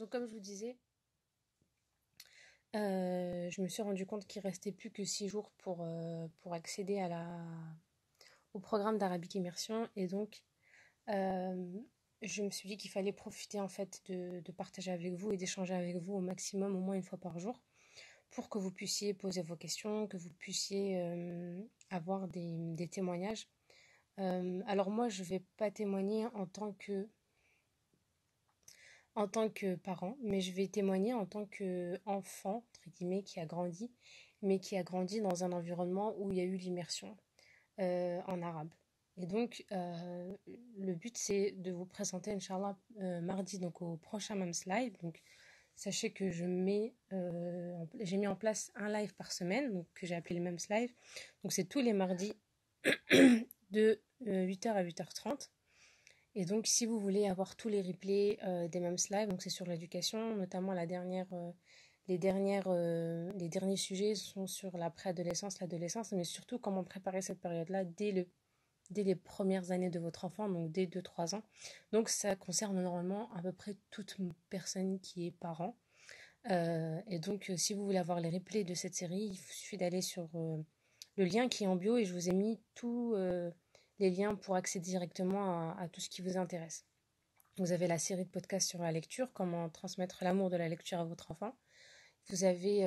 Donc comme je vous disais, je me suis rendu compte qu'il restait plus que 6 jours pour accéder au programme d'Arabic Immersion. Et donc, euh, je me suis dit qu'il fallait profiter en fait de partager avec vous et d'échanger avec vous au maximum, au moins une fois par jour, pour que vous puissiez poser vos questions, que vous puissiez avoir des témoignages. Alors moi, je ne vais pas témoigner en tant que parent, mais je vais témoigner en tant qu'enfant, entre guillemets, qui a grandi, mais qui a grandi dans un environnement où il y a eu l'immersion en arabe. Et donc, le but, c'est de vous présenter, Inch'Allah, mardi, donc au prochain Mams Live. Donc, sachez que j'ai mis en place un live par semaine, donc, que j'ai appelé le Mams Live. Donc, c'est tous les mardis de 8h à 8h30. Et donc, si vous voulez avoir tous les replays des mêmes slides, donc c'est sur l'éducation, notamment les derniers sujets sont sur la préadolescence, l'adolescence, mais surtout comment préparer cette période-là dès les premières années de votre enfant, donc dès 2-3 ans. Donc, ça concerne normalement à peu près toute personne qui est parent. Et donc, si vous voulez avoir les replays de cette série, il suffit d'aller sur le lien qui est en bio et je vous ai mis tous les liens pour accéder directement à tout ce qui vous intéresse. Vous avez la série de podcasts sur la lecture, comment transmettre l'amour de la lecture à votre enfant. Vous avez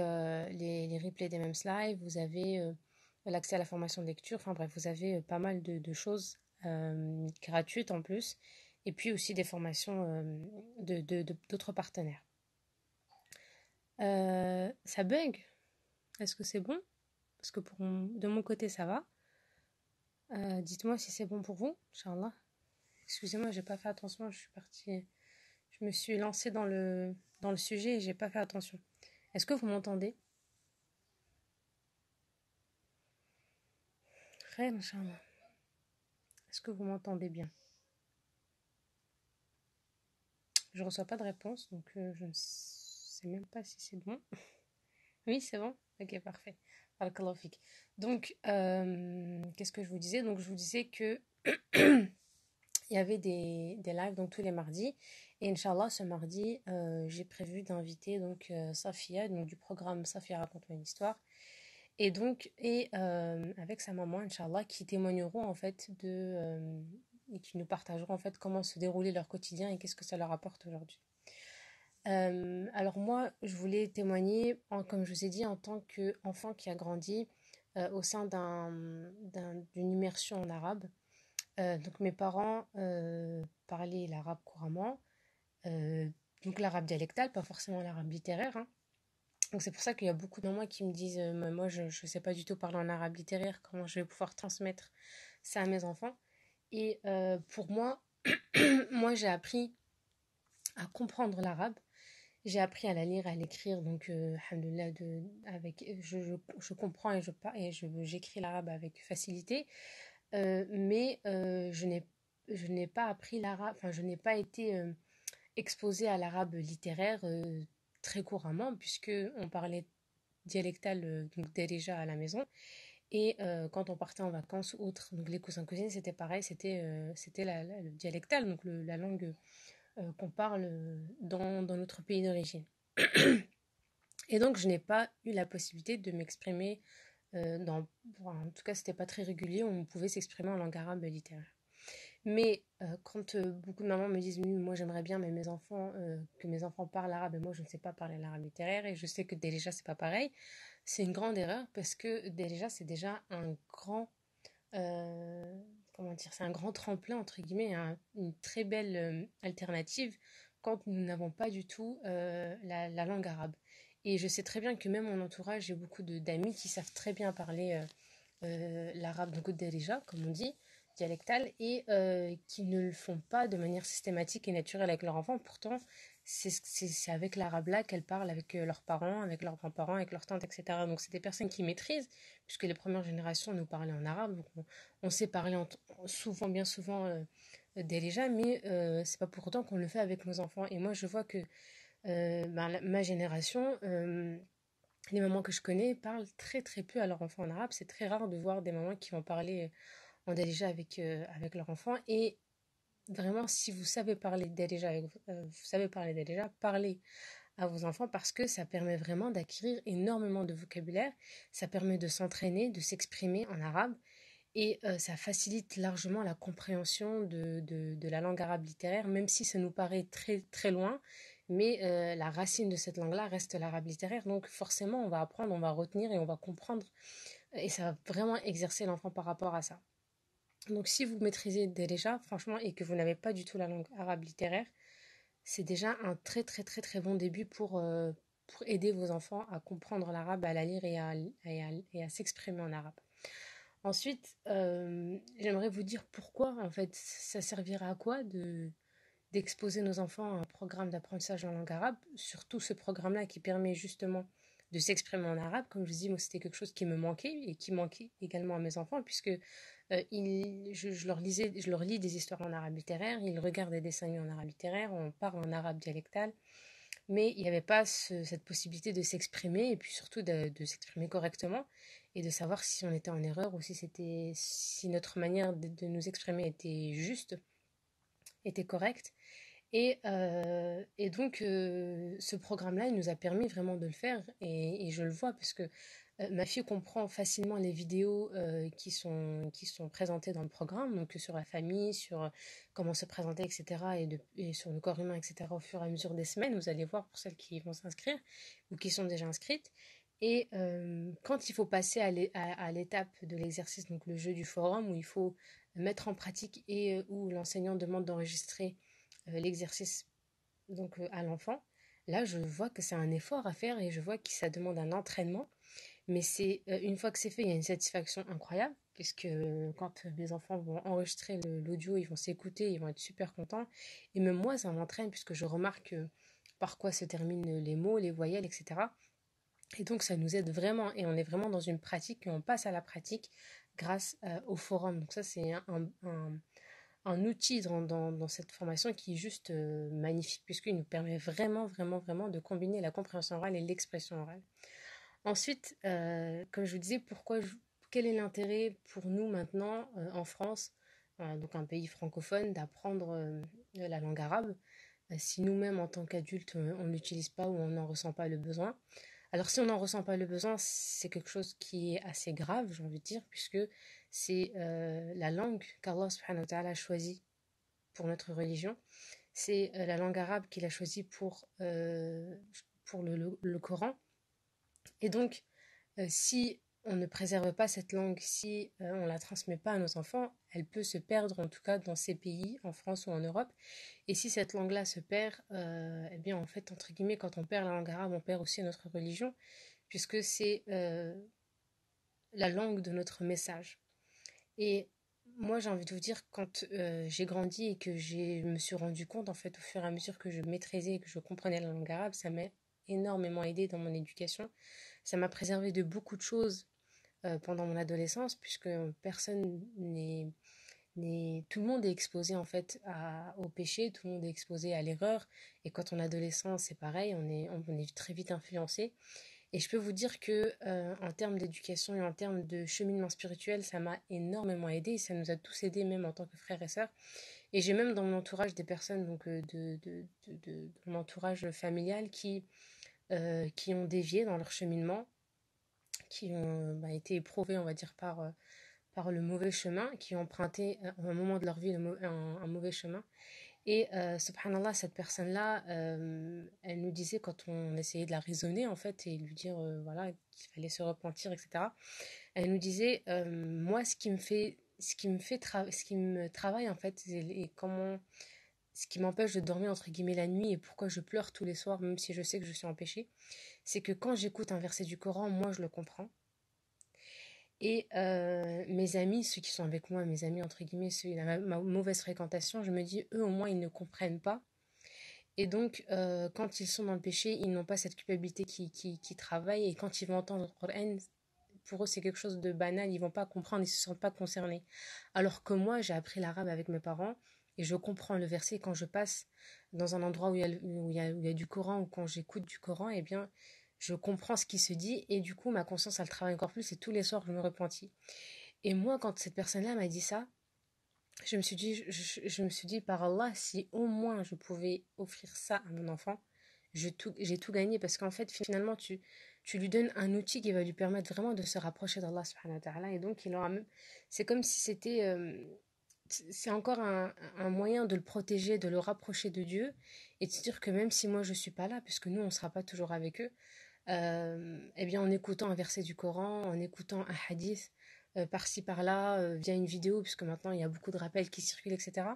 les replays des mêmes slides, vous avez l'accès à la formation de lecture, enfin bref, vous avez pas mal de choses gratuites en plus, et puis aussi des formations d'autres partenaires. Ça bug? Est-ce que c'est bon? Parce que de mon côté, ça va. Dites-moi si c'est bon pour vous, Inch'Allah. Excusez-moi, j'ai pas fait attention, je me suis lancée dans le sujet et j'ai pas fait attention. Est-ce que vous m'entendez? Khair, Inch'Allah. Est-ce que vous m'entendez bien? Je reçois pas de réponse, donc je ne sais même pas si c'est bon. Oui, c'est bon? Ok, parfait. Barakallahu fik. Donc, qu'est-ce que je vous disais? Donc, je vous disais que il y avait des lives donc tous les mardis. Et Inch'Allah, ce mardi, j'ai prévu d'inviter donc Safia, donc du programme Safia raconte-moi une histoire. Et donc, avec sa maman, Inch'Allah, qui témoigneront en fait et qui nous partageront en fait comment se dérouler leur quotidien et qu'est-ce que ça leur apporte aujourd'hui. Alors moi, je voulais témoigner, comme je vous ai dit, en tant qu'enfant qui a grandi au sein d'une immersion en arabe. Donc mes parents parlaient l'arabe couramment, euh, donc l'arabe dialectal, pas forcément l'arabe littéraire, hein. Donc c'est pour ça qu'il y a beaucoup de moi qui me disent, moi je ne sais pas du tout parler en arabe littéraire, comment je vais pouvoir transmettre ça à mes enfants. Et pour moi, moi j'ai appris à comprendre l'arabe. J'ai appris à la lire, à l'écrire, donc alhamdoulilah, je comprends j'écris l'arabe avec facilité, mais je n'ai pas appris l'arabe, enfin je n'ai pas été exposée à l'arabe littéraire très couramment, puisque on parlait dialectal donc déjà à la maison, et quand on partait en vacances ou autre, donc les cousins cousines c'était pareil, c'était le dialectal, donc la langue qu'on parle dans notre pays d'origine. Et donc, je n'ai pas eu la possibilité de m'exprimer en tout cas, c'était pas très régulier, on pouvait s'exprimer en langue arabe littéraire. Mais quand beaucoup de mamans me disent, oui, moi j'aimerais bien, mais que mes enfants parlent arabe et moi je ne sais pas parler l'arabe littéraire et je sais que déjà c'est pas pareil, c'est une grande erreur parce que déjà c'est déjà un grand, euh, comment dire, c'est un grand tremplin entre guillemets, une très belle alternative quand nous n'avons pas du tout la langue arabe. Et je sais très bien que même mon entourage, j'ai beaucoup d'amis qui savent très bien parler l'arabe, donc déjà, comme on dit, dialectal, et qui ne le font pas de manière systématique et naturelle avec leurs enfants. Pourtant, c'est avec l'arabe là qu'elles parlent avec leurs parents, avec leurs grands-parents, avec leurs tantes, etc. Donc c'est des personnes qui maîtrisent, puisque les premières générations nous parlaient en arabe, donc on sait parler souvent, bien souvent déjà, mais c'est pas pour autant qu'on le fait avec nos enfants. Et moi, je vois que ma génération, les mamans que je connais parlent très très peu à leurs enfants en arabe. C'est très rare de voir des mamans qui vont parler en déjà avec leur enfant. Et vraiment, si vous savez parler déjà, vous savez parler déjà, parlez à vos enfants parce que ça permet vraiment d'acquérir énormément de vocabulaire, ça permet de s'entraîner, de s'exprimer en arabe et ça facilite largement la compréhension de la langue arabe littéraire, même si ça nous paraît très, très loin, mais la racine de cette langue-là reste l'arabe littéraire, donc forcément on va apprendre, on va retenir et on va comprendre, et ça va vraiment exercer l'enfant par rapport à ça. Donc si vous maîtrisez déjà, franchement, et que vous n'avez pas du tout la langue arabe littéraire, c'est déjà un très très très très bon début pour aider vos enfants à comprendre l'arabe, à la lire et à s'exprimer en arabe. Ensuite, j'aimerais vous dire pourquoi, en fait, ça servira à quoi d'exposer nos enfants à un programme d'apprentissage en langue arabe, surtout ce programme-là qui permet justement de s'exprimer en arabe. Comme je vous dis, moi, c'était quelque chose qui me manquait et qui manquait également à mes enfants, puisque je leur lis des histoires en arabe littéraire, ils regardent des dessins animés en arabe littéraire, on parle en arabe dialectal, mais il n'y avait pas cette possibilité de s'exprimer et puis surtout de s'exprimer correctement et de savoir si on était en erreur ou si notre manière de nous exprimer était juste, était correcte. Et donc, ce programme-là, il nous a permis vraiment de le faire. Et je le vois parce que ma fille comprend facilement les vidéos qui sont présentées dans le programme, donc sur la famille, sur comment se présenter, etc. Et sur le corps humain, etc. Au fur et à mesure des semaines, vous allez voir pour celles qui vont s'inscrire ou qui sont déjà inscrites. Et quand il faut passer à l'étape de l'exercice, donc le jeu du forum, où il faut mettre en pratique et où l'enseignant demande d'enregistrer l'exercice donc à l'enfant, là je vois que c'est un effort à faire et je vois que ça demande un entraînement. Mais c'est une fois que c'est fait, il y a une satisfaction incroyable puisque quand mes enfants vont enregistrer l'audio, ils vont s'écouter, ils vont être super contents. Et même moi, ça m'entraîne puisque je remarque par quoi se terminent les mots, les voyelles, etc. Et donc ça nous aide vraiment et on est vraiment dans une pratique et on passe à la pratique grâce au forum. Donc ça c'est un outil dans cette formation qui est juste magnifique puisqu'il nous permet vraiment, vraiment, vraiment de combiner la compréhension orale et l'expression orale. Ensuite, comme je vous disais, quel est l'intérêt pour nous maintenant en France, donc un pays francophone, d'apprendre la langue arabe si nous-mêmes en tant qu'adultes on ne l'utilise pas ou on n'en ressent pas le besoin. Alors si on n'en ressent pas le besoin, c'est quelque chose qui est assez grave, j'ai envie de dire, puisque c'est la langue qu'Allah subhanahu wa ta'ala a choisie pour notre religion. C'est la langue arabe qu'il a choisie pour le Coran. Et donc, si on ne préserve pas cette langue, si on ne la transmet pas à nos enfants, elle peut se perdre, en tout cas dans ces pays, en France ou en Europe. Et si cette langue-là se perd, eh bien, en fait, entre guillemets, quand on perd la langue arabe, on perd aussi notre religion, puisque c'est la langue de notre message. Et moi, j'ai envie de vous dire, quand j'ai grandi et que je me suis rendu compte, en fait, au fur et à mesure que je maîtrisais et que je comprenais la langue arabe, ça m'a énormément aidé dans mon éducation. Ça m'a préservé de beaucoup de choses pendant mon adolescence, puisque tout le monde est exposé en fait au péché, tout le monde est exposé à l'erreur. Et quand on est adolescent, c'est pareil, on est très vite influencé. Et je peux vous dire que en termes d'éducation et en termes de cheminement spirituel, ça m'a énormément aidé. Et ça nous a tous aidés, même en tant que frères et sœurs. Et j'ai même dans mon entourage des personnes donc de mon entourage familial qui ont dévié dans leur cheminement, qui ont été éprouvés, on va dire, par le mauvais chemin, qui ont emprunté à un moment de leur vie un mauvais chemin. Et subhanallah, cette personne-là, elle nous disait quand on essayait de la raisonner en fait et lui dire voilà qu'il fallait se repentir, etc. Elle nous disait moi ce qui me travaille en fait et comment ce qui m'empêche de dormir entre guillemets la nuit et pourquoi je pleure tous les soirs même si je sais que je suis empêchée, c'est que quand j'écoute un verset du Coran, moi je le comprends. Et mes amis, ceux qui sont avec moi, mes amis entre guillemets, ceux qui ont ma mauvaise fréquentation, je me dis, eux au moins ils ne comprennent pas. Et donc, quand ils sont dans le péché, ils n'ont pas cette culpabilité qui travaille. Et quand ils vont entendre le Coran, pour eux c'est quelque chose de banal, ils vont pas comprendre, ils se sentent pas concernés. Alors que moi, j'ai appris l'arabe avec mes parents et je comprends le verset quand je passe dans un endroit où il y a du Coran ou quand j'écoute du Coran, eh bien, je comprends ce qui se dit et du coup, ma conscience, elle travaille encore plus et tous les soirs, je me repentis. Et moi, quand cette personne-là m'a dit ça, je me suis dit, par Allah, si au moins je pouvais offrir ça à mon enfant, j'ai tout gagné parce qu'en fait, finalement, tu lui donnes un outil qui va lui permettre vraiment de se rapprocher d'Allah subhanahu wa ta'ala et donc il aura même, c'est comme si c'était, c'est encore un moyen de le protéger, de le rapprocher de Dieu et de se dire que même si moi je suis pas là, puisque nous on sera pas toujours avec eux, eh bien en écoutant un verset du Coran, en écoutant un hadith, par-ci par-là, via une vidéo, puisque maintenant il y a beaucoup de rappels qui circulent, etc.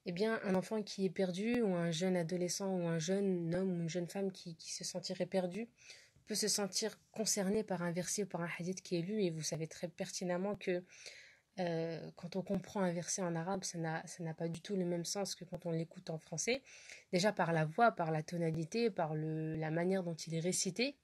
Eh bien, un enfant qui est perdu, ou un jeune adolescent, ou un jeune homme, ou une jeune femme qui se sentirait perdu, peut se sentir concerné par un verset ou par un hadith qui est lu, et vous savez très pertinemment que quand on comprend un verset en arabe, ça n'a pas du tout le même sens que quand on l'écoute en français. Déjà par la voix, par la tonalité, par la manière dont il est récité.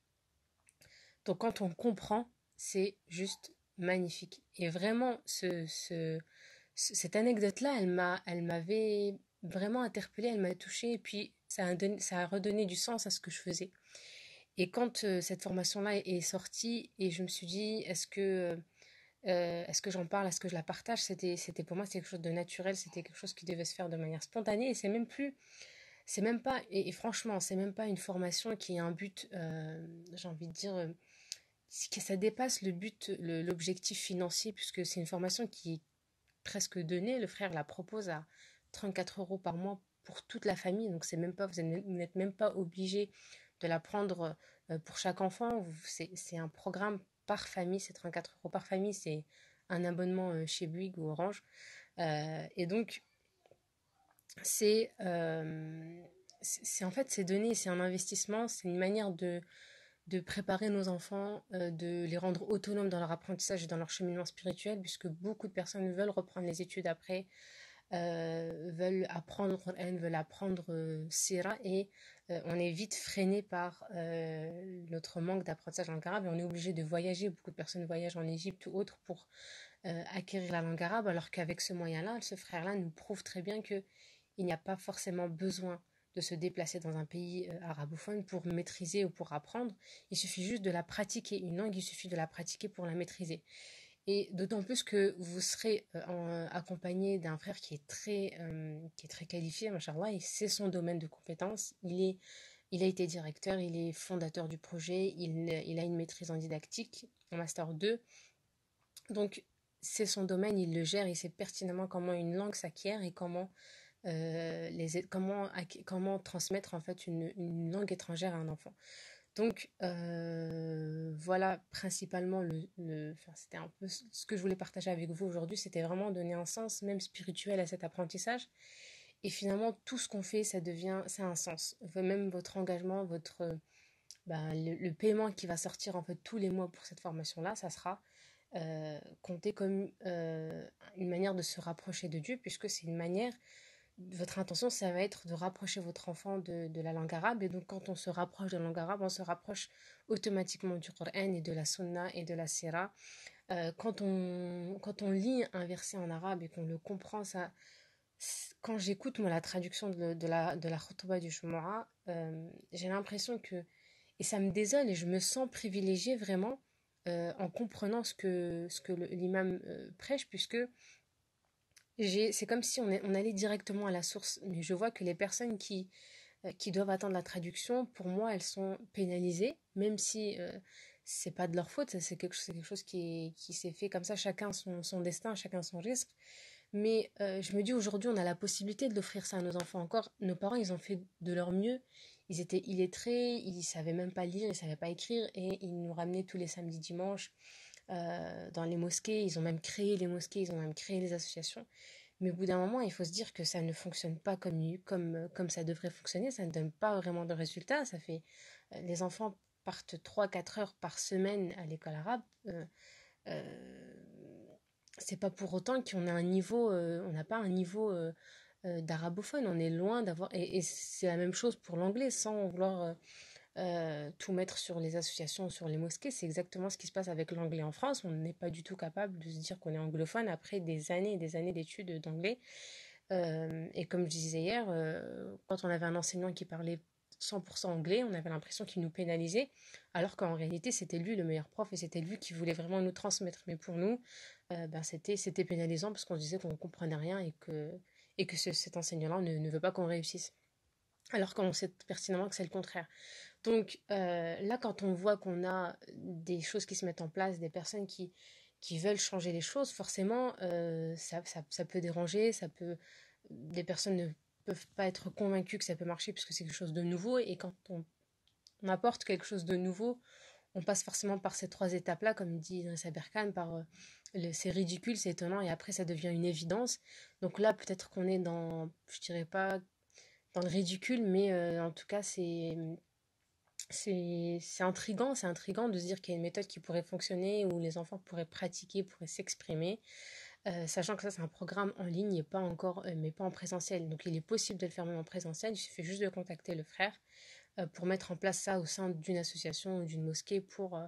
Donc quand on comprend, c'est juste magnifique. Et vraiment, cette anecdote-là, elle m'avait vraiment interpellée, elle m'a touchée, et puis ça a redonné du sens à ce que je faisais. Et quand cette formation-là est sortie, et je me suis dit, est-ce que j'en parle, est-ce que je la partage, c'était pour moi c'est quelque chose de naturel, c'était quelque chose qui devait se faire de manière spontanée, et c'est même pas, et franchement, c'est même pas une formation qui a un but, j'ai envie de dire, que ça dépasse le but, l'objectif financier, puisque c'est une formation qui est presque donnée. Le frère la propose à 34 € par mois pour toute la famille, donc c'est même pas, vous n'êtes même pas obligé de la prendre pour chaque enfant. C'est un programme par famille, c'est 34 € par famille, c'est un abonnement chez Bouygues ou Orange. Et donc, c'est en fait, c'est donné, c'est un investissement, c'est une manière de préparer nos enfants, de les rendre autonomes dans leur apprentissage et dans leur cheminement spirituel, puisque beaucoup de personnes veulent reprendre les études après, veulent apprendre Qur'an, veulent apprendre Sira, et on est vite freiné par notre manque d'apprentissage en arabe, et on est obligé de voyager. Beaucoup de personnes voyagent en Égypte ou autre pour acquérir la langue arabe, alors qu'avec ce moyen-là, ce frère-là nous prouve très bien que il n'y a pas forcément besoin de se déplacer dans un pays arabophone pour maîtriser ou pour apprendre. Il suffit juste de la pratiquer. Une langue, il suffit de la pratiquer pour la maîtriser. Et d'autant plus que vous serez accompagné d'un frère qui est très qualifié, machallah, et c'est son domaine de compétence. Il a été directeur, il est fondateur du projet, il a une maîtrise en didactique, en master 2. Donc, c'est son domaine, il le gère, il sait pertinemment comment une langue s'acquiert et comment transmettre en fait une langue étrangère à un enfant. Donc voilà principalement enfin, c'était un peu ce que je voulais partager avec vous aujourd'hui, c'était vraiment donner un sens même spirituel à cet apprentissage. Et finalement tout ce qu'on fait, ça a un sens. Même votre engagement, le paiement qui va sortir en fait tous les mois pour cette formation-là, ça sera compté comme une manière de se rapprocher de Dieu, puisque c'est une manière, votre intention, ça va être de rapprocher votre enfant de la langue arabe. Et donc, quand on se rapproche de la langue arabe, on se rapproche automatiquement du Coran et de la Sunna et de la Sira. Quand on lit un verset en arabe et qu'on le comprend, quand j'écoute moi la traduction de la khutbah du Jumu'ah, j'ai l'impression que, et ça me désole et je me sens privilégiée vraiment en comprenant ce que l'imam prêche, puisque c'est comme si on allait directement à la source. Mais je vois que les personnes qui doivent attendre la traduction, pour moi, elles sont pénalisées, même si c'est pas de leur faute, c'est quelque chose qui s'est fait comme ça, chacun son destin, chacun son risque. Mais je me dis aujourd'hui, on a la possibilité de l'offrir ça à nos enfants. Encore, nos parents, ils ont fait de leur mieux. Ils étaient illettrés, ils savaient même pas lire, ils savaient pas écrire, et ils nous ramenaient tous les samedis, dimanches dans les mosquées. Ils ont même créé les mosquées, ils ont même créé les associations. Mais au bout d'un moment, il faut se dire que ça ne fonctionne pas comme ça devrait fonctionner. Ça ne donne pas vraiment de résultats. Les enfants partent 3 4 heures par semaine à l'école arabe. Euh, c'est pas pour autant qu'on a un niveau, on n'a pas un niveau d'arabophone. On est loin d'avoir. Et c'est la même chose pour l'anglais, sans vouloir tout mettre sur les associations, sur les mosquées. C'est exactement ce qui se passe avec l'anglais en France. On n'est pas du tout capable de se dire qu'on est anglophone après des années et des années d'études d'anglais. Et comme je disais hier, quand on avait un enseignant qui parlait 100% anglais, on avait l'impression qu'il nous pénalisait, alors qu'en réalité, c'était lui le meilleur prof et c'était lui qui voulait vraiment nous transmettre. Mais pour nous, c'était pénalisant parce qu'on se disait qu'on ne comprenait rien et que cet enseignant-là ne veut pas qu'on réussisse. Alors qu'on sait pertinemment que c'est le contraire. Donc là, quand on voit qu'on a des choses qui se mettent en place, des personnes qui veulent changer les choses, forcément, ça peut déranger, des personnes ne peuvent pas être convaincues que ça peut marcher puisque c'est quelque chose de nouveau. Et quand on apporte quelque chose de nouveau, on passe forcément par ces trois étapes-là, comme dit Idriss Aberkan, par c'est ridicule, c'est étonnant, et après ça devient une évidence. Donc là, peut-être qu'on est je dirais pas dans le ridicule, mais en tout cas, c'est intriguant de se dire qu'il y a une méthode qui pourrait fonctionner, où les enfants pourraient pratiquer, pourraient s'exprimer, sachant que ça c'est un programme en ligne et pas encore, mais pas en présentiel. Donc il est possible de le faire même en présentiel, il suffit juste de contacter le frère pour mettre en place ça au sein d'une association ou d'une mosquée pour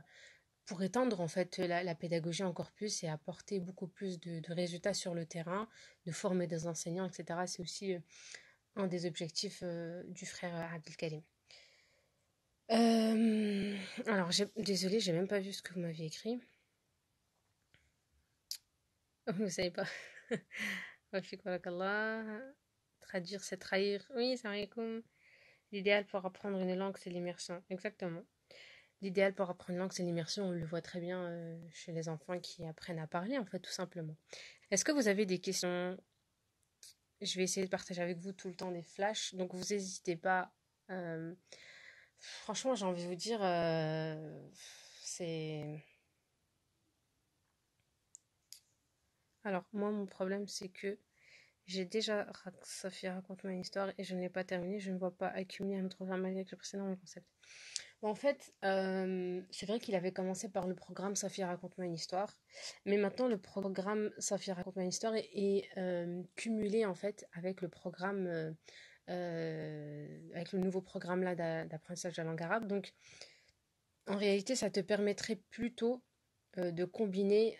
étendre en fait la pédagogie encore plus et apporter beaucoup plus de résultats sur le terrain, de former des enseignants, etc. C'est aussi un des objectifs du frère Abdelkarim. Alors, désolée, j'ai même pas vu ce que vous m'aviez écrit. Vous savez pas. Traduire, c'est trahir. Oui, c'est vrai. L'idéal pour apprendre une langue, c'est l'immersion. Exactement. L'idéal pour apprendre une langue, c'est l'immersion. On le voit très bien chez les enfants qui apprennent à parler, en fait, tout simplement. Est-ce que vous avez des questions? Je vais essayer de partager avec vous tout le temps des flashs. Donc, vous n'hésitez pas. Franchement, j'ai envie de vous dire, c'est... Alors, moi, mon problème, c'est que j'ai déjà Safia raconte-moi une histoire et je ne l'ai pas terminée. Je ne vois pas accumuler un autre mal avec le précédent concept. Bon, en fait, c'est vrai qu'il avait commencé par le programme Safia raconte-moi une histoire, mais maintenant le programme Safia raconte-moi une histoire est cumulé en fait avec le programme, avec le nouveau programme là d'apprentissage de la langue arabe. Donc, en réalité, ça te permettrait plutôt de combiner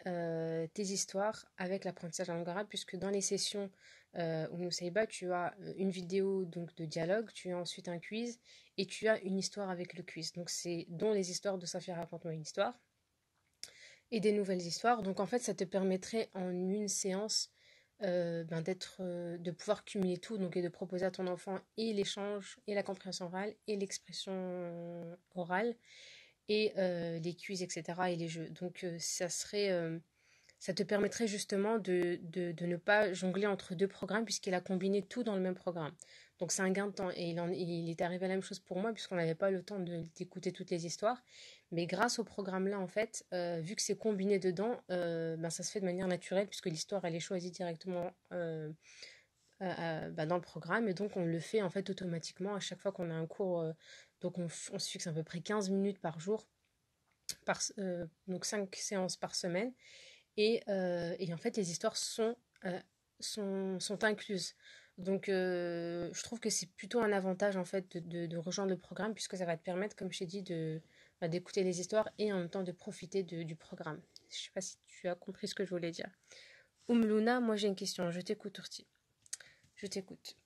tes histoires avec l'apprentissage de la langue arabe, puisque dans les sessions où Saïba, tu as une vidéo donc de dialogue, tu as ensuite un quiz et tu as une histoire avec le quiz. Donc c'est dont les histoires de Safia raconte-moi une histoire et des nouvelles histoires. Donc en fait, ça te permettrait en une séance de pouvoir cumuler tout, donc et de proposer à ton enfant et l'échange et la compréhension orale et l'expression orale et les quiz, etc. et les jeux. Donc ça te permettrait justement de ne pas jongler entre deux programmes puisqu'il a combiné tout dans le même programme. Donc c'est un gain de temps et il est arrivé à la même chose pour moi puisqu'on n'avait pas le temps d'écouter toutes les histoires. Mais grâce au programme-là, en fait, vu que c'est combiné dedans, ça se fait de manière naturelle puisque l'histoire, elle est choisie directement dans le programme et donc on le fait en fait automatiquement à chaque fois qu'on a un cours. Donc on se fixe à peu près 15 minutes par jour, donc 5 séances par semaine. Et en fait, les histoires sont incluses. Donc, je trouve que c'est plutôt un avantage en fait de rejoindre le programme puisque ça va te permettre, comme je t'ai dit, d'écouter les histoires et en même temps de profiter du programme. Je sais pas si tu as compris ce que je voulais dire. Luna, moi j'ai une question. Je t'écoute, Urti. Je t'écoute.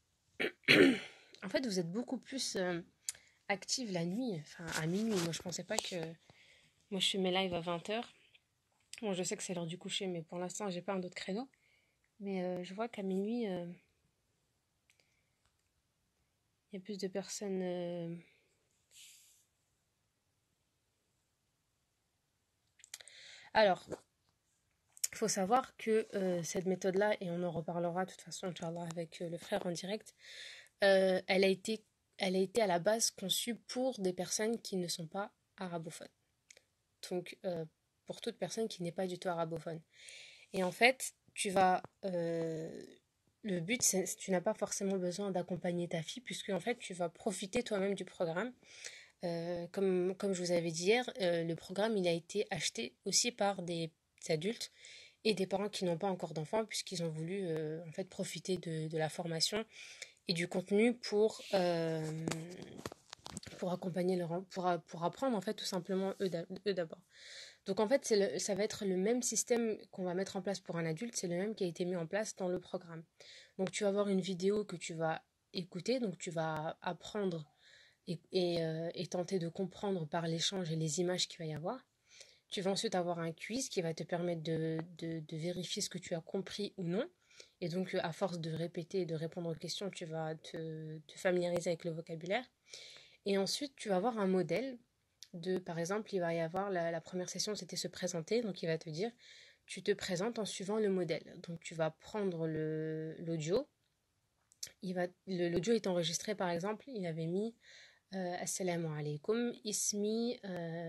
En fait, vous êtes beaucoup plus active la nuit, enfin à minuit. Moi, je pensais pas que. Moi, je fais mes lives à 20h. Bon, je sais que c'est l'heure du coucher, mais pour l'instant, j'ai pas un autre créneau. Mais je vois qu'à minuit, il y a plus de personnes. Alors, il faut savoir que cette méthode-là, et on en reparlera de toute façon, Inch'Allah, avec le frère en direct, elle a été à la base conçue pour des personnes qui ne sont pas arabophones. Donc, pour toute personne qui n'est pas du tout arabophone. Et en fait, le but, c'est tu n'as pas forcément besoin d'accompagner ta fille, puisque en fait, tu vas profiter toi-même du programme. Comme je vous avais dit hier, le programme il a été acheté aussi par des adultes et des parents qui n'ont pas encore d'enfants, puisqu'ils ont voulu en fait profiter de la formation et du contenu pour accompagner pour apprendre en fait tout simplement eux d'abord. Donc en fait, ça va être le même système qu'on va mettre en place pour un adulte, c'est le même qui a été mis en place dans le programme. Donc tu vas avoir une vidéo que tu vas écouter, donc tu vas apprendre et tenter de comprendre par l'échange et les images qu'il va y avoir. Tu vas ensuite avoir un quiz qui va te permettre de vérifier ce que tu as compris ou non. Et donc, à force de répéter et de répondre aux questions, tu vas te familiariser avec le vocabulaire. Et ensuite, tu vas avoir un modèle par exemple, il va y avoir la première session, c'était se présenter. Donc, il va te dire, tu te présentes en suivant le modèle. Donc, tu vas prendre l'audio. L'audio est enregistré, par exemple, il avait mis Assalamu alaikum, ismi,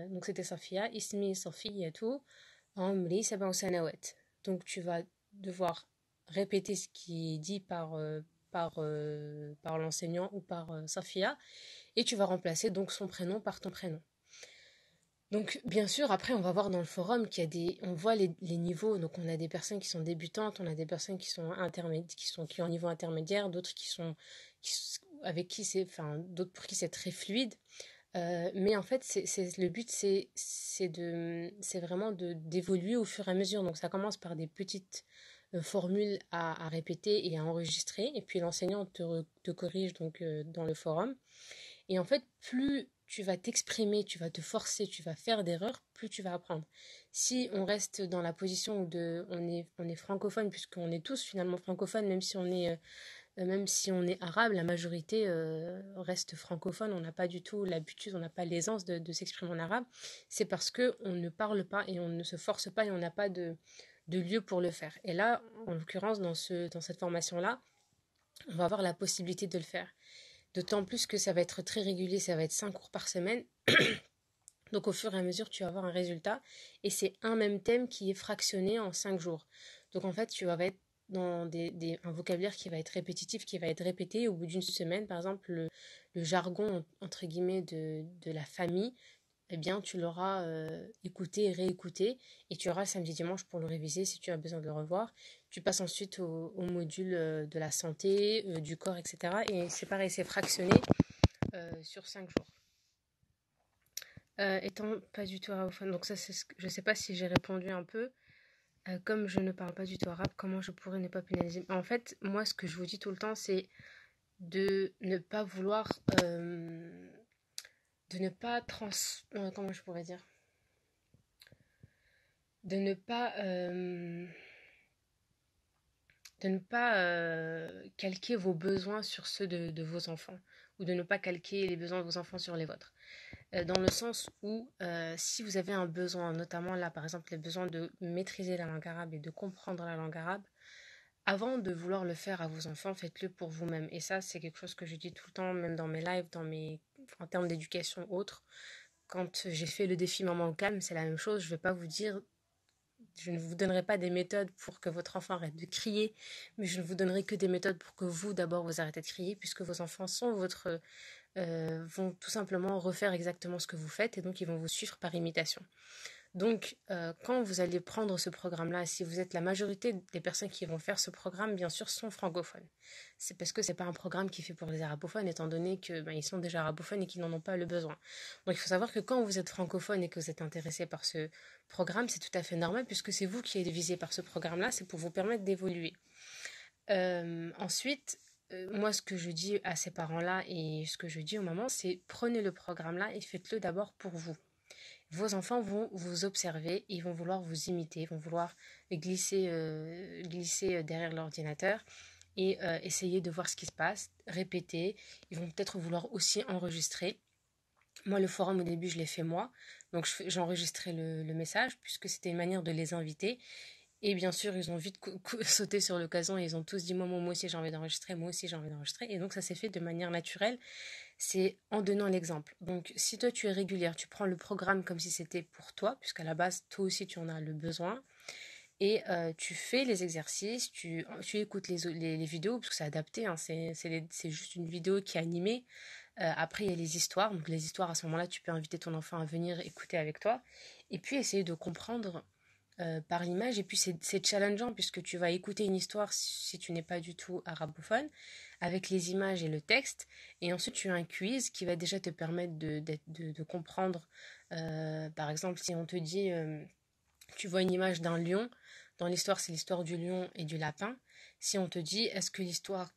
donc c'était Safia, ismi Safiyatou, amri sab'a sanawat. Donc tu vas devoir répéter ce qui est dit par l'enseignant ou par Safia, et tu vas remplacer donc son prénom par ton prénom. Donc, bien sûr, après, on va voir dans le forum qu'il y a on voit les niveaux. Donc, on a des personnes qui sont débutantes, on a des personnes qui sont intermédiaires, qui ont un niveau intermédiaire, d'autres avec qui d'autres pour qui c'est très fluide. Mais en fait, le but, c'est vraiment d'évoluer au fur et à mesure. Donc, ça commence par des petites formules à répéter et à enregistrer. Et puis, l'enseignant te corrige donc dans le forum. Et en fait, plus tu vas t'exprimer, tu vas te forcer, tu vas faire d'erreurs, plus tu vas apprendre. Si on reste dans la position où on est francophone, puisqu'on est tous finalement francophones, même si on est arabe, la majorité reste francophone. On n'a pas du tout l'habitude, on n'a pas l'aisance de s'exprimer en arabe. C'est parce que on ne parle pas et on ne se force pas et on n'a pas de lieu pour le faire. Et là, en l'occurrence, dans cette formation-là, on va avoir la possibilité de le faire. D'autant plus que ça va être très régulier, ça va être 5 cours par semaine. Donc au fur et à mesure, tu vas avoir un résultat. Et c'est un même thème qui est fractionné en 5 jours. Donc en fait, tu vas être dans un vocabulaire qui va être répétitif, qui va être répété au bout d'une semaine. Par exemple, le jargon, entre guillemets, de la famille, eh bien, tu l'auras écouté et réécouté. Et tu auras samedi, dimanche pour le réviser si tu as besoin de le revoir. Tu passes ensuite au module de la santé, du corps, etc. Et c'est pareil, c'est fractionné sur 5 jours. Étant pas du tout arabophone, donc ça, je sais pas si j'ai répondu un peu. Comme je ne parle pas du tout arabe, comment je pourrais ne pas pénaliser? En fait, moi, ce que je vous dis tout le temps, c'est de ne pas vouloir... de ne pas comment je pourrais dire? De ne pas... calquer vos besoins sur ceux de vos enfants, ou de ne pas calquer les besoins de vos enfants sur les vôtres. Dans le sens où si vous avez un besoin, notamment là par exemple les besoins de maîtriser la langue arabe et de comprendre la langue arabe, avant de vouloir le faire à vos enfants, faites-le pour vous-même. Et ça, c'est quelque chose que je dis tout le temps, même dans mes lives, en termes d'éducation autre. Quand j'ai fait le défi Maman au calme, c'est la même chose. Je ne vous donnerai pas des méthodes pour que votre enfant arrête de crier, mais je ne vous donnerai que des méthodes pour que vous, d'abord, vous arrêtez de crier, puisque vos enfants vont tout simplement refaire exactement ce que vous faites, et donc ils vont vous suivre par imitation. Donc, quand vous allez prendre ce programme-là, si vous êtes la majorité des personnes qui vont faire ce programme, bien sûr, sont francophones. C'est parce que c'est pas un programme qui est fait pour les arabophones, étant donné que ils sont déjà arabophones et qu'ils n'en ont pas le besoin. Donc, il faut savoir que quand vous êtes francophone et que vous êtes intéressé par ce programme, c'est tout à fait normal, puisque c'est vous qui êtes visé par ce programme-là, c'est pour vous permettre d'évoluer. Ensuite, moi, ce que je dis à ces parents-là et ce que je dis aux mamans, c'est prenez le programme-là et faites-le d'abord pour vous. Vos enfants vont vous observer, ils vont vouloir vous imiter, ils vont vouloir glisser derrière l'ordinateur et essayer de voir ce qui se passe, répéter. Ils vont peut-être vouloir aussi enregistrer. Moi, le forum, au début, je l'ai fait moi. Donc, j'enregistrais le message puisque c'était une manière de les inviter. Et bien sûr, ils ont vite sauté sur l'occasion et ils ont tous dit moi aussi j'ai envie d'enregistrer, moi aussi j'ai envie d'enregistrer. Et donc, ça s'est fait de manière naturelle. C'est en donnant l'exemple. Donc, si toi tu es régulière, tu prends le programme comme si c'était pour toi, puisqu'à la base, toi aussi tu en as le besoin, et tu fais les exercices, tu écoutes les vidéos, parce que c'est adapté, hein, c'est juste une vidéo qui est animée. Après, il y a les histoires. Donc, les histoires, à ce moment-là, tu peux inviter ton enfant à venir écouter avec toi, et puis essayer de comprendre par l'image. Et puis c'est challengeant puisque tu vas écouter une histoire si tu n'es pas du tout arabophone avec les images et le texte, et ensuite tu as un quiz qui va déjà te permettre de comprendre. Par exemple, si on te dit tu vois une image d'un lion, dans l'histoire c'est l'histoire du lion et du lapin. Si on te dit est-ce que l'histoire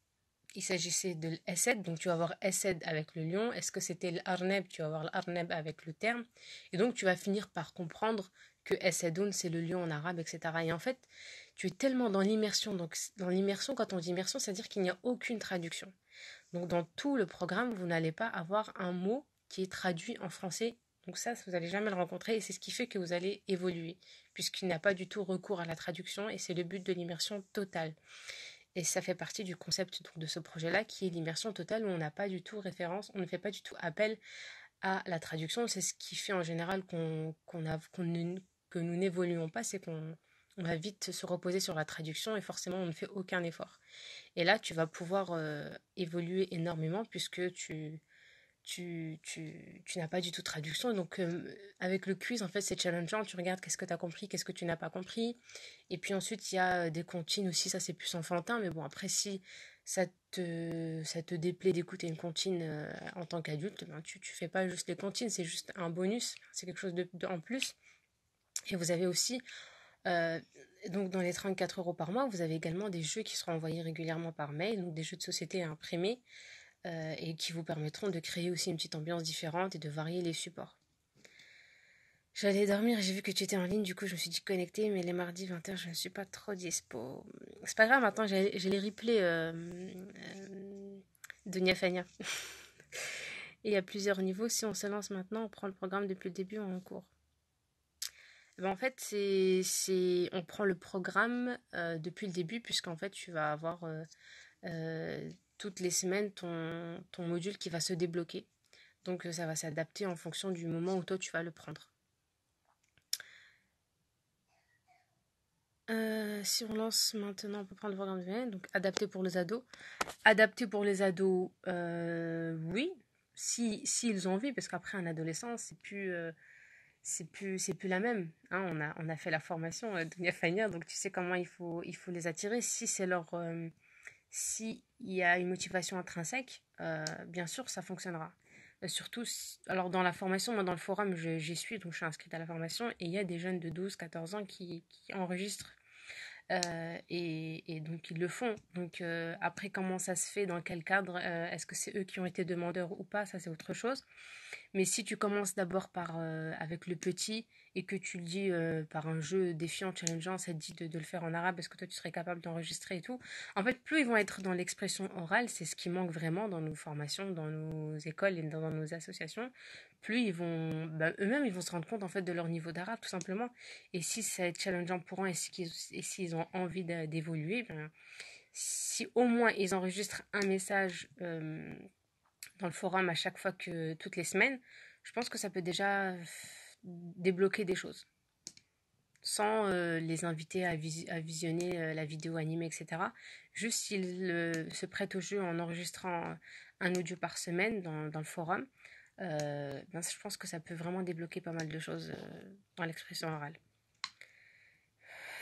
il s'agissait de l'Essed, donc tu vas avoir Essed avec le lion. Est-ce que c'était l'Arneb? Tu vas avoir l'Arneb avec le terme. Et donc tu vas finir par comprendre que Essedoun, c'est le lion en arabe, etc. Et en fait, tu es tellement dans l'immersion. Donc dans l'immersion, quand on dit immersion, c'est-à-dire qu'il n'y a aucune traduction. Donc dans tout le programme, vous n'allez pas avoir un mot qui est traduit en français. Donc ça, vous n'allez jamais le rencontrer et c'est ce qui fait que vous allez évoluer, puisqu'il n'y a pas du tout recours à la traduction et c'est le but de l'immersion totale. Et ça fait partie du concept donc, de ce projet-là qui est l'immersion totale où on n'a pas du tout référence, on ne fait pas du tout appel à la traduction. C'est ce qui fait en général que nous n'évoluons pas, c'est qu'on va vite se reposer sur la traduction et forcément on ne fait aucun effort. Et là, tu vas pouvoir évoluer énormément puisque tu n'as pas du tout de traduction. Donc, avec le quiz, en fait, c'est challengeant. Tu regardes qu'est-ce que tu as compris, qu'est-ce que tu n'as pas compris. Et puis ensuite, il y a des comptines aussi. Ça, c'est plus enfantin. Mais bon, après, si ça te déplaît d'écouter une comptine en tant qu'adulte, ben, tu fais pas juste les comptines. C'est juste un bonus. C'est quelque chose en plus. Et vous avez aussi, euh, donc dans les 34 € par mois, vous avez également des jeux qui seront envoyés régulièrement par mail, donc des jeux de société imprimés et qui vous permettront de créer aussi une petite ambiance différente et de varier les supports. J'allais dormir, j'ai vu que tu étais en ligne, du coup je me suis dit connectée, mais les mardis 20h je ne suis pas trop dispo. C'est pas grave, maintenant j'ai les replays de Niafania. Et il y a plusieurs niveaux, si on se lance maintenant, on prend le programme depuis le début en cours. Ben en fait, on prend le programme depuis le début, puisqu'en fait tu vas avoir toutes les semaines ton module qui va se débloquer. Donc ça va s'adapter en fonction du moment où toi tu vas le prendre. Si on lance maintenant, on peut prendre le programme de VN, donc adapté pour les ados. Adapté pour les ados, oui, si ils ont envie, parce qu'après un adolescent, c'est plus la même. Hein, on a fait la formation de Niafania, donc tu sais comment il faut les attirer. Si c'est leur, si il y a une motivation intrinsèque, bien sûr, ça fonctionnera. Surtout, alors dans la formation, moi dans le forum, j'y suis, donc je suis inscrite à la formation, et il y a des jeunes de 12, 14 ans qui enregistrent et donc ils le font. Donc après comment ça se fait, dans quel cadre, est-ce que c'est eux qui ont été demandeurs ou pas, ça c'est autre chose. Mais si tu commences d'abord par avec le petit et que tu le dis par un jeu défiant, challengeant, ça te dit de le faire en arabe, est-ce que toi tu serais capable d'enregistrer et tout. En fait, plus ils vont être dans l'expression orale, c'est ce qui manque vraiment dans nos formations, dans nos écoles et dans nos associations, plus ils vont, bah, eux-mêmes, ils vont se rendre compte en fait de leur niveau d'arabe tout simplement. Et si ça est challengeant pour eux et s'ils ont envie d'évoluer, ben, si au moins ils enregistrent un message dans le forum à chaque fois que toutes les semaines, je pense que ça peut déjà débloquer des choses. Sans les inviter à visionner la vidéo animée, etc. Juste s'ils se prêtent au jeu en enregistrant un audio par semaine dans le forum, ben, je pense que ça peut vraiment débloquer pas mal de choses dans l'expression orale.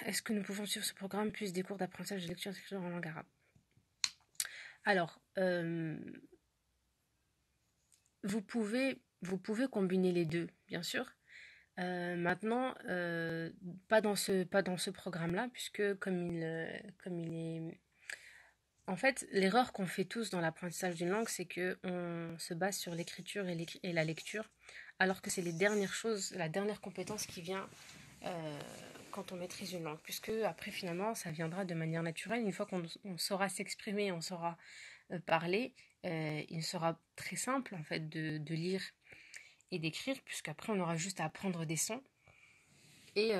Est-ce que nous pouvons suivre ce programme plus des cours d'apprentissage de lecture et d'écriture en langue arabe? Alors, vous pouvez combiner les deux, bien sûr. Maintenant, pas dans ce programme-là, puisque comme il est... En fait, l'erreur qu'on fait tous dans l'apprentissage d'une langue, c'est que on se base sur l'écriture et la lecture, alors que c'est les dernières choses, la dernière compétence qui vient euh, quand on maîtrise une langue, puisque après finalement, ça viendra de manière naturelle. Une fois qu'on saura s'exprimer, on saura parler, il sera très simple en fait de lire et d'écrire, puisqu'après on aura juste à apprendre des sons. Et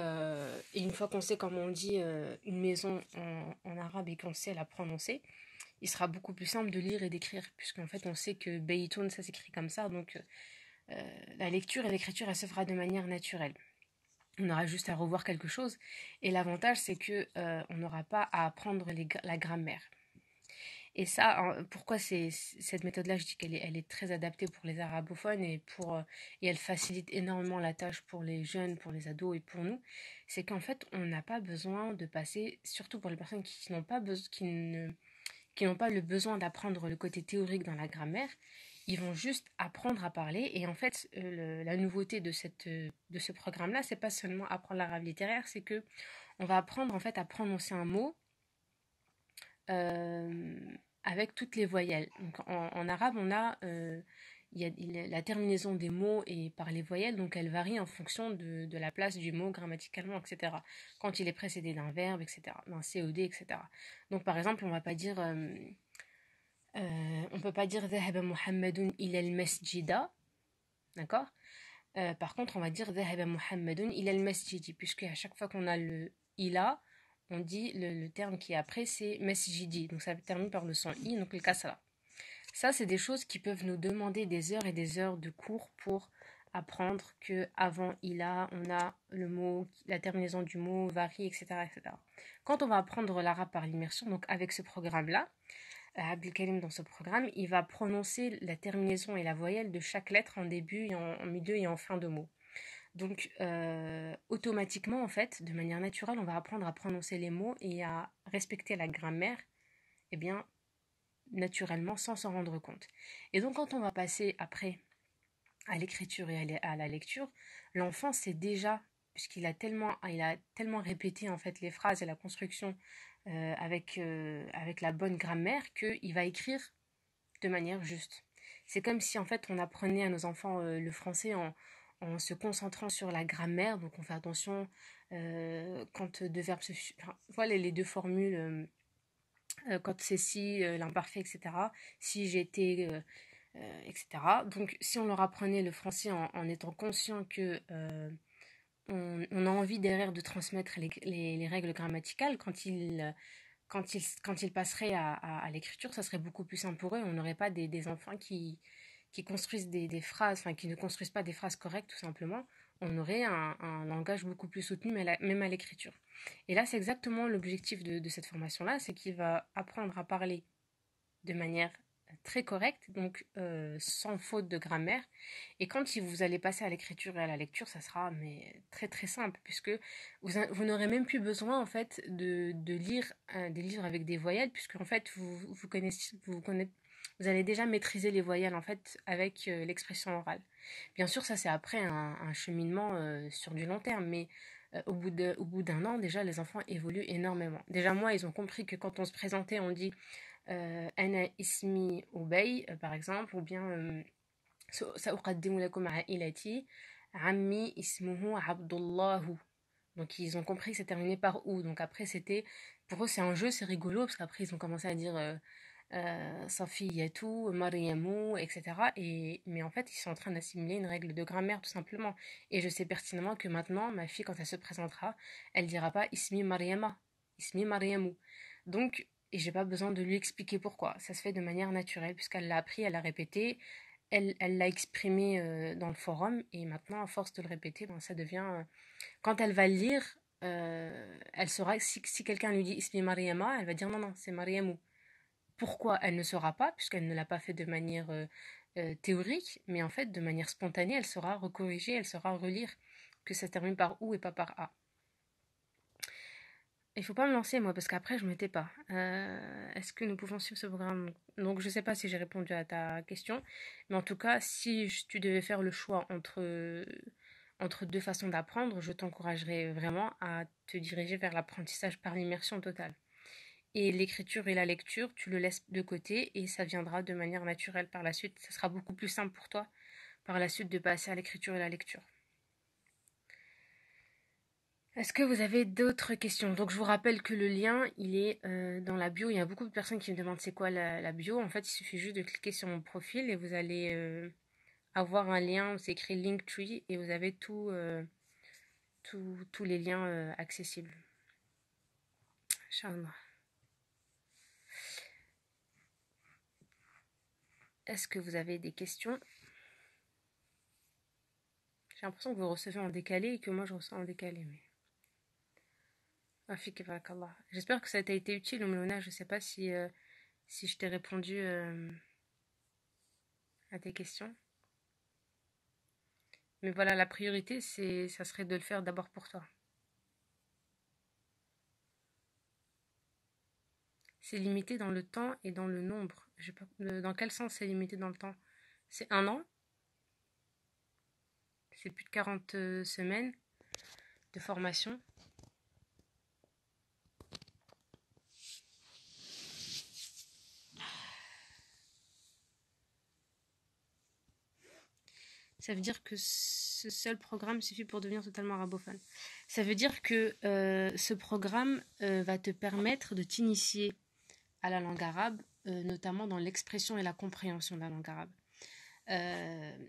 une fois qu'on sait comment on dit une maison en arabe et qu'on sait la prononcer, il sera beaucoup plus simple de lire et d'écrire, puisqu'en fait on sait que Beytoun ça s'écrit comme ça, donc la lecture et l'écriture elle se fera de manière naturelle. On aura juste à revoir quelque chose, et l'avantage c'est que on n'aura pas à apprendre la grammaire. Et ça, pourquoi cette méthode-là, je dis elle est très adaptée pour les arabophones et elle facilite énormément la tâche pour les jeunes, pour les ados et pour nous, c'est qu'en fait, on n'a pas besoin de passer, surtout pour les personnes qui n'ont pas qui n'ont pas le besoin d'apprendre le côté théorique dans la grammaire, ils vont juste apprendre à parler. Et en fait, la nouveauté de ce programme-là, c'est pas seulement apprendre l'arabe littéraire, c'est que on va apprendre en fait à prononcer un mot avec toutes les voyelles. Donc en arabe, on a, la terminaison des mots est par les voyelles, donc elle varie en fonction de la place du mot grammaticalement, etc. Quand il est précédé d'un verbe, etc., d'un COD, etc. Donc par exemple, on va pas dire, on peut pas dire ذهب محمد إلى المسجد, d'accord? Par contre, on va dire ذهب محمد إلى المسجد, puisque à chaque fois qu'on a le ila, on dit le terme qui est après, c'est mesjidi, donc ça termine par le son i, donc le kasra. Ça, c'est des choses qui peuvent nous demander des heures et des heures de cours pour apprendre que avant ila, on a le mot, la terminaison du mot varie, etc., etc. Quand on va apprendre l'arabe par l'immersion, donc avec ce programme-là, Abdelkarim, dans ce programme, il va prononcer la terminaison et la voyelle de chaque lettre en début, et en milieu et en fin de mot. Donc, automatiquement, en fait, de manière naturelle, on va apprendre à prononcer les mots et à respecter la grammaire, eh bien, naturellement, sans s'en rendre compte. Et donc, quand on va passer après à l'écriture et à la lecture, l'enfant sait déjà, puisqu'il a tellement répété en fait les phrases et la construction avec la bonne grammaire, qu'il va écrire de manière juste. C'est comme si en fait on apprenait à nos enfants le français en se concentrant sur la grammaire, donc on fait attention quand deux verbes enfin, voilà les deux formules, quand c'est si, l'imparfait, etc. Si j'étais, etc. Donc si on leur apprenait le français en étant conscient que on a envie derrière de transmettre les règles grammaticales, quand ils passeraient à l'écriture, ça serait beaucoup plus simple pour eux. On n'aurait pas des enfants qui construisent des phrases, enfin qui ne construisent pas des phrases correctes tout simplement. On aurait un langage beaucoup plus soutenu, même à l'écriture. Et là, c'est exactement l'objectif de cette formation-là, c'est qu'il va apprendre à parler de manière très correcte, donc sans faute de grammaire. Et quand vous allez passer à l'écriture et à la lecture, ça sera mais très très simple, puisque vous n'aurez même plus besoin en fait de lire des livres avec des voyelles, puisque en fait vous allez déjà maîtriser les voyelles en fait avec l'expression orale. Bien sûr, ça c'est après un cheminement sur du long terme, mais au bout d'un an, déjà les enfants évoluent énormément. Déjà moi, ils ont compris que quand on se présentait, on dit أنا اسمي أبي par exemple, ou bien سأقدم لكم عائلتي عمي اسمه عبد الله. Donc ils ont compris que c'est terminé par ou. Donc après c'était, pour eux c'est un jeu, c'est rigolo parce qu'après ils ont commencé à dire Safiyatou, Mariamou, etc. Mais en fait ils sont en train d'assimiler une règle de grammaire tout simplement. Et je sais pertinemment que maintenant ma fille quand elle se présentera, elle dira pas Ismi Mariama, Ismi Mariamou. Donc et j'ai pas besoin de lui expliquer pourquoi. Ça se fait de manière naturelle puisqu'elle l'a appris, elle l'a répété, elle l'a exprimé dans le forum et maintenant à force de le répéter, ben, ça devient quand elle va le lire, elle saura si quelqu'un lui dit Ismi Mariama, elle va dire non non c'est Mariamou. Pourquoi elle ne saura pas puisqu'elle ne l'a pas fait de manière théorique, mais en fait de manière spontanée, elle saura recorriger, elle saura relire que ça se termine par ou et pas par a. Il faut pas me lancer moi parce qu'après je ne m'étais pas. Est-ce que nous pouvons suivre ce programme? Donc je ne sais pas si j'ai répondu à ta question, mais en tout cas si tu devais faire le choix entre deux façons d'apprendre, je t'encouragerais vraiment à te diriger vers l'apprentissage par l'immersion totale. Et l'écriture et la lecture, tu le laisses de côté et ça viendra de manière naturelle par la suite. Ça sera beaucoup plus simple pour toi par la suite de passer à l'écriture et la lecture. Est-ce que vous avez d'autres questions? Donc je vous rappelle que le lien, il est dans la bio. Il y a beaucoup de personnes qui me demandent c'est quoi la bio. En fait, il suffit juste de cliquer sur mon profil et vous allez avoir un lien où c'est écrit Linktree et vous avez tous les liens accessibles. Inch'Allah. Est-ce que vous avez des questions? J'ai l'impression que vous recevez en décalé et que moi je reçois en décalé. Mais... J'espère que ça t'a été utile, Oumlouna. Je ne sais pas si je t'ai répondu à tes questions. Mais voilà, la priorité, ça serait de le faire d'abord pour toi. C'est limité dans le temps et dans le nombre. Dans quel sens c'est limité dans le temps? C'est 1 an? C'est plus de 40 semaines de formation? Ça veut dire que ce seul programme suffit pour devenir totalement arabophone. Ça veut dire que ce programme va te permettre de t'initier à la langue arabe, notamment dans l'expression et la compréhension de la langue arabe.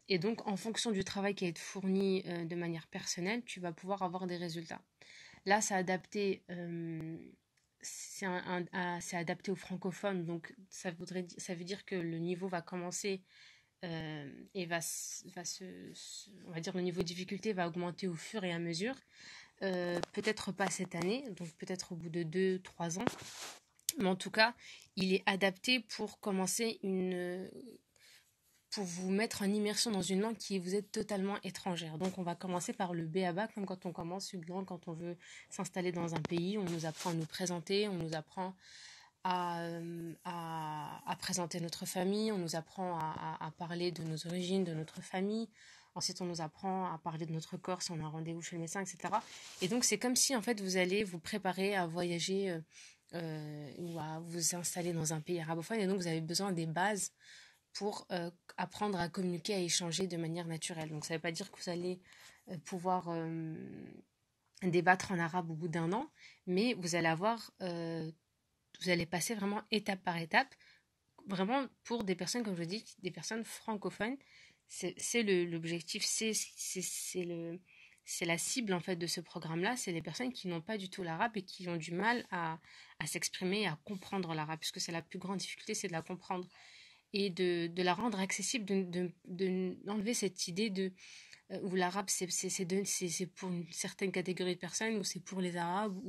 Et donc, en fonction du travail qui va être fourni de manière personnelle, tu vas pouvoir avoir des résultats. Là, c'est adapté, c'est adapté aux francophones, donc ça veut dire que le niveau va commencer et on va dire le niveau de difficulté va augmenter au fur et à mesure. Peut-être pas cette année, donc peut-être au bout de 2-3 ans, mais en tout cas, il est adapté pour commencer pour vous mettre en immersion dans une langue qui vous est totalement étrangère. Donc on va commencer par le b.a.-ba, comme quand on commence une langue, quand on veut s'installer dans un pays, on nous apprend à nous présenter, on nous apprend à présenter notre famille, on nous apprend à parler de nos origines, de notre famille. Ensuite, on nous apprend à parler de notre corps si on a un rendez-vous chez le médecin, etc. Et donc, c'est comme si, en fait, vous allez vous préparer à voyager ou à vous installer dans un pays arabophone. Et donc, vous avez besoin des bases pour apprendre à communiquer, à échanger de manière naturelle. Donc, ça ne veut pas dire que vous allez pouvoir débattre en arabe au bout d'un an, mais vous allez vous allez passer vraiment étape par étape, vraiment pour des personnes, comme je dis, des personnes francophones. C'est l'objectif, c'est la cible en fait de ce programme-là, c'est les personnes qui n'ont pas du tout l'arabe et qui ont du mal à s'exprimer, à comprendre l'arabe, puisque c'est la plus grande difficulté, c'est de la comprendre et de la rendre accessible, d'enlever cette idée où l'arabe c'est pour une certaine catégorie de personnes, ou c'est pour les arabes,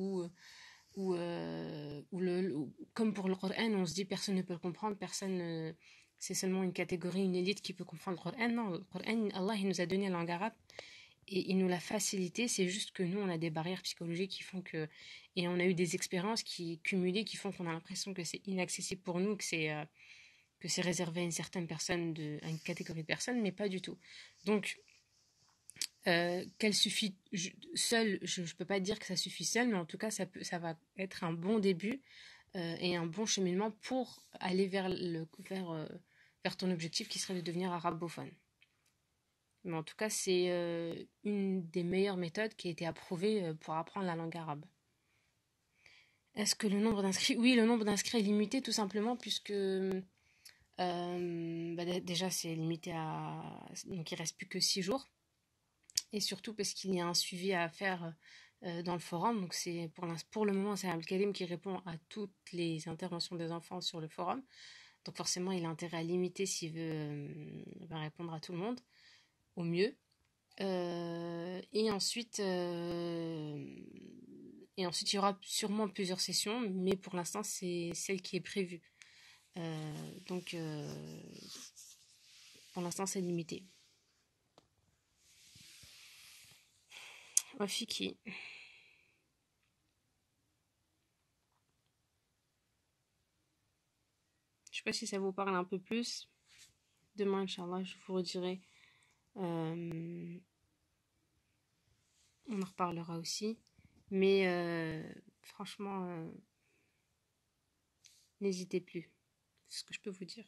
comme pour le Coran, on se dit personne ne peut le comprendre, c'est seulement une catégorie, une élite qui peut comprendre le Coran. Non, le Coran, Allah il nous a donné la langue arabe et il nous l'a facilité, c'est juste que nous on a des barrières psychologiques qui font et on a eu des expériences cumulées qui font qu'on a l'impression que c'est inaccessible pour nous, que c'est réservé à une certaine personne, à une catégorie de personnes, mais pas du tout. Donc, qu'elle suffit seule, je ne peux pas dire que ça suffit seule, mais en tout cas, ça va être un bon début et un bon cheminement pour aller vers ton objectif qui serait de devenir arabophone. Mais en tout cas, c'est une des meilleures méthodes qui a été approuvée pour apprendre la langue arabe. Est-ce que le nombre d'inscrits... Oui, le nombre d'inscrits est limité tout simplement puisque déjà c'est limité donc il reste plus que 6 jours. Et surtout parce qu'il y a un suivi à faire dans le forum. Donc c'est pour le moment, c'est Abdelkarim qui répond à toutes les interventions des enfants sur le forum. Donc forcément, il a intérêt à limiter s'il veut répondre à tout le monde au mieux. Et ensuite, il y aura sûrement plusieurs sessions, mais pour l'instant, c'est celle qui est prévue. Donc, pour l'instant, c'est limité. Fiki. Je sais pas si ça vous parle un peu plus. Demain, Inch'Allah, je vous redirai. On en reparlera aussi. Mais franchement, n'hésitez plus. C'est ce que je peux vous dire.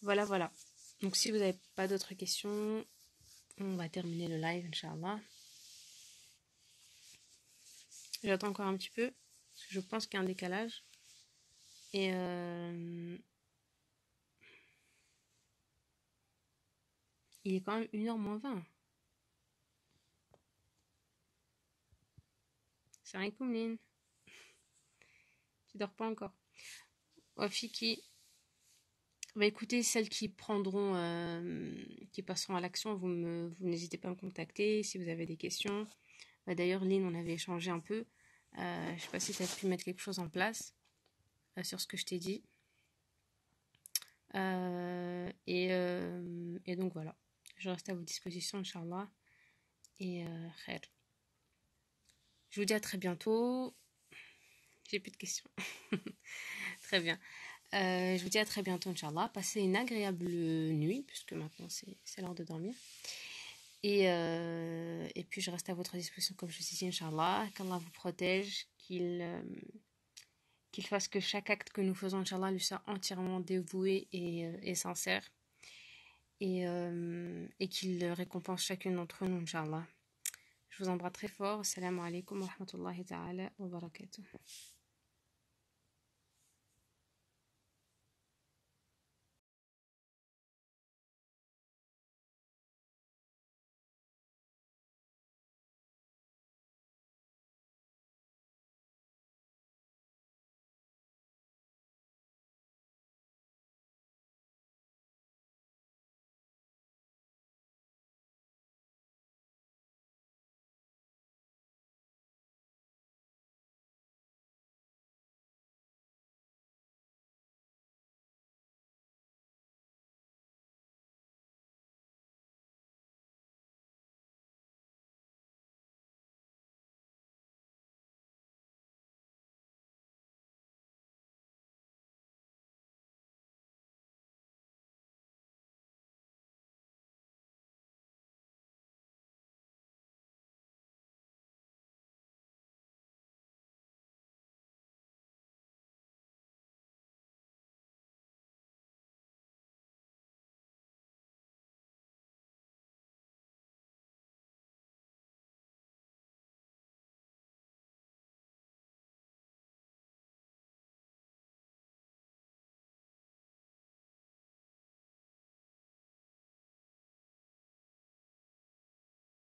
Voilà, voilà. Donc si vous n'avez pas d'autres questions, on va terminer le live, Inch'Allah. J'attends encore un petit peu, parce que je pense qu'il y a un décalage. Et il est quand même 1h moins 20. C'est rien comme Lynn. Tu dors pas encore. Fiki. Bah écoutez, celles qui qui passeront à l'action, vous n'hésitez pas à me contacter si vous avez des questions. D'ailleurs, Lynn, on avait échangé un peu. Je sais pas si tu as pu mettre quelque chose en place sur ce que je t'ai dit. Et donc voilà. Je reste à votre disposition, Inch'Allah. Et khair. Je vous dis à très bientôt. J'ai plus de questions. Très bien. Je vous dis à très bientôt, Inch'Allah. Passez une agréable nuit, puisque maintenant c'est l'heure de dormir. Et puis je reste à votre disposition, comme je vous disais, Inch'Allah. Qu'Allah vous protège, qu'il qu'il fasse que chaque acte que nous faisons, Inch'Allah, lui soit entièrement dévoué et sincère, et qu'il récompense chacune d'entre nous, Inch'Allah. Je vous embrasse très fort. Assalamu alaikum wa rahmatullahi ta'ala wa barakatuh.